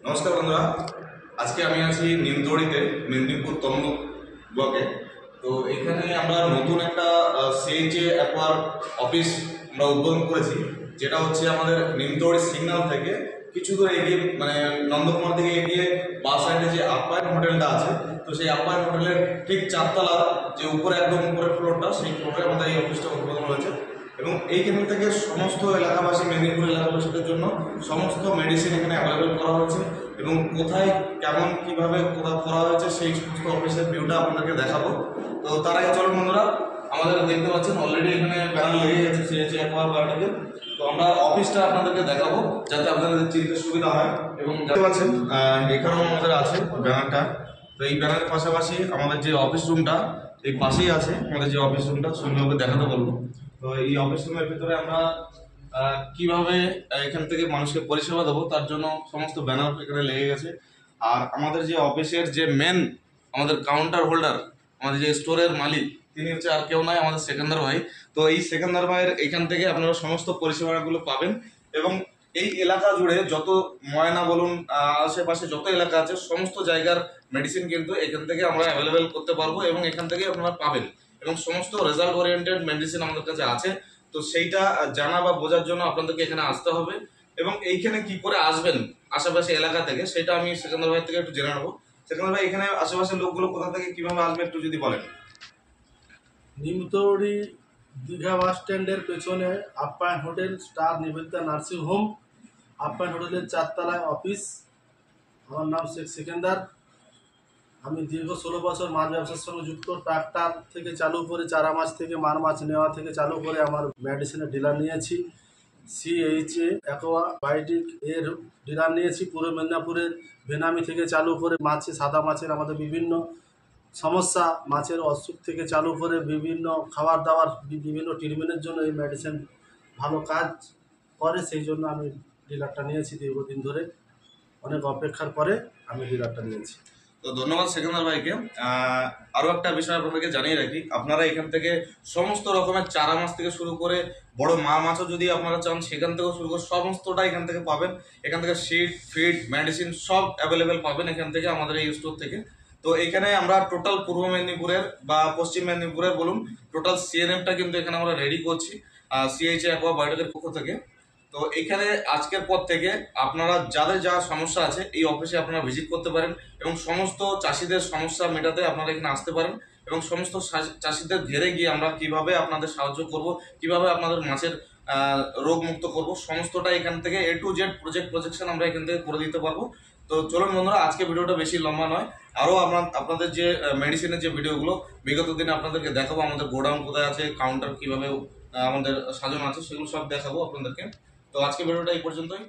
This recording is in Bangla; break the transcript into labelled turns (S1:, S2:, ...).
S1: নমস্কার বন্ধুরা, আজকে আমি আছি নিমতৌড়িতে, মেদিনীপুর তমলুক ব্লকে। তো এখানে আমরা নতুন একটা সিএইচএ অ্যাকোয়ার অফিস আমরা উদ্বোধন করেছি, যেটা হচ্ছে আমাদের নিমতৌড়ি সিগন্যাল থেকে কিছু দূর এগিয়ে, মানে নন্দকুমার থেকে এগিয়ে বাস সাইডে যে আপ্যায়ন হোটেলটা আছে, তো সেই আপ্যায়ন হোটেলের ঠিক চারতলা যে উপরে একদম উপরের ফ্লোরটা, সেই ফ্লোরে আমাদের এই অফিসটা উদ্বোধন হয়েছে। এবং এইখান থেকে সমস্ত এলাকাবাসী, মেদিনীপুর এলাকাবাসীদের জন্য সমস্ত মেডিসিন এখানে অ্যাভেলেবেল করা হয়েছে। এবং কোথায় কেমন কিভাবে কোথাও করা হয়েছে সেই সমস্ত অফিসের ভিউটা আপনাদেরকে দেখাবো। তো তার আগে চলুন বন্ধুরা, আমাদের দেখতে পাচ্ছেন অলরেডি এখানে ব্যানার লেগে গেছে সিএইচএ অ্যাকোয়ার বায়োটেকের। তো আমরা অফিসটা আপনাদেরকে দেখাবো যাতে আপনাদের চিনতে সুবিধা হয়। এবং দেখতে পাচ্ছেন এখানেও আমাদের আছে ব্যানারটা। তো এই ব্যানারের পাশাপাশি আমাদের যে অফিস রুমটা এই পাশেই আছে, আমাদের যে অফিস রুমটা সুন্দরভাবে দেখাতে বলবো। তো এই অফিস রুমের ভিতরে আমরা কিভাবে এখান থেকে মানুষকে পরিষেবা দেবো তার জন্য সমস্ত ব্যানার এখানে লেগে গেছে। আর আমাদের যে অফিসের যে মেন আমাদের কাউন্টার হোল্ডার, আমাদের যে স্টোরের মালিক, তিনি হচ্ছে আর কেউ নয়, আমাদের সেকেন্দার ভাই। তো এই সেকেন্দার ভাইয়ের এখান থেকে আপনারা সমস্ত পরিষেবাগুলো পাবেন। এবং এই এলাকা জুড়ে যত ময়না বলুন, আশেপাশে যত এলাকা আছে, সমস্ত জায়গার মেডিসিন কিন্তু এখান থেকে আমরা অ্যাভেলেবেল করতে পারবো এবং এখান থেকে আপনারা পাবেন। এবং সমস্ত রেজাল্ট ওরিয়েন্টেড মেডিসিন আমাদের কাছে আছে। তো সেইটা জানা বা বোঝার জন্য আপনাদেরকে এখানে আসতে হবে। এবং এইখানে কি করে আসবেন আশেপাশে এলাকা থেকে, সেটা আমি সেকেন্দার ভাই থেকে একটু জেনে নেবো। সেকেন্দার ভাই, এখানে আশেপাশের লোকগুলো কোথা থেকে কিভাবে আসবে একটু যদি বলেন।
S2: নিমতৌড়ি দীঘা বাস স্ট্যান্ডের পেছনে আপ্যায়ন hotel, star Nivedita nursing home, আপ্যায়ন হোটেলের চারতলায় অফিস। আমার নাম শেখ সেকেন্দার। আমি দীর্ঘ 16 বছর মাছ ব্যবসার সঙ্গে যুক্ত। ট্রাক্টর থেকে চালু করে, চারা মাছ থেকে মার মাছ নেওয়া থেকে চালু করে আমার মেডিসিনের ডিলার নিয়েছি। সিএইচএ অ্যাকোয়া বায়োটিক এর ডিলার নিয়েছি। পূর্ব মেদিনীপুরের বেনামি থেকে চালু করে মাছে, সাদা মাছের আমাদের বিভিন্ন সমস্যা, মাছের অসুখ থেকে চালু করে বিভিন্ন খাবার দাবার, বিভিন্ন ট্রিটমেন্টের জন্য এই মেডিসিন ভালো কাজ করে। সেই জন্য আমি ডিলারটা নিয়েছি দীর্ঘদিন ধরে। অনেক অপেক্ষার পরে আমি ডিলারটা নিয়েছি।
S1: তো ধন্যবাদ সেকেন্দার ভাইকে। আরও একটা বিষয় আপনাদেরকে জানিয়ে রাখি, আপনারা এখান থেকে সমস্ত রকমের চারা মাছ থেকে শুরু করে বড় মা মাছও যদি আপনারা চান, সেখান থেকেও শুরু করে সমস্তটা এখান থেকে পাবেন। এখান থেকে সিড, ফিড, মেডিসিন সব অ্যাভেলেবেল পাবেন এখান থেকে, আমাদের এই স্টোর থেকে। তো এখানে আমরা টোটাল পূর্ব মেদিনীপুরের বা পশ্চিম মেদিনীপুরের বলুন, টোটাল সিএনএমটা কিন্তু এখানে আমরা রেডি করছি সিএইচএ অ্যাকোয়া বায়োটেকের পক্ষ থেকে। তো এখানে আজকের পর থেকে আপনারা যাদের যা সমস্যা আছে এই অফিসে আপনারা ভিজিট করতে পারেন এবং সমস্ত চাষিদের সমস্যা মেটাতে আপনারা এখানে আসতে পারেন। এবং সমস্ত চাষিদের ঘেরে গিয়ে আমরা কিভাবে আপনাদের সাহায্য করব, কিভাবে আপনাদের মাছের রোগ মুক্ত করব, সমস্তটা এখান থেকে A to Z প্রজেকশন আমরা এখান থেকে করে দিতে পারবো। তো চলুন বন্ধুরা, আজকে ভিডিওটা বেশি লম্বা নয়, আরও আপনাদের যে মেডিসিনের যে ভিডিওগুলো বিগত দিনে আপনাদেরকে দেখাবো, আমাদের গোডাউন কোথায় আছে, কাউন্টার কিভাবে আমাদের সাজানো আছে, সেগুলো সব দেখাবো আপনাদেরকে। তো আজকে ভিডিওটা এই পর্যন্তই।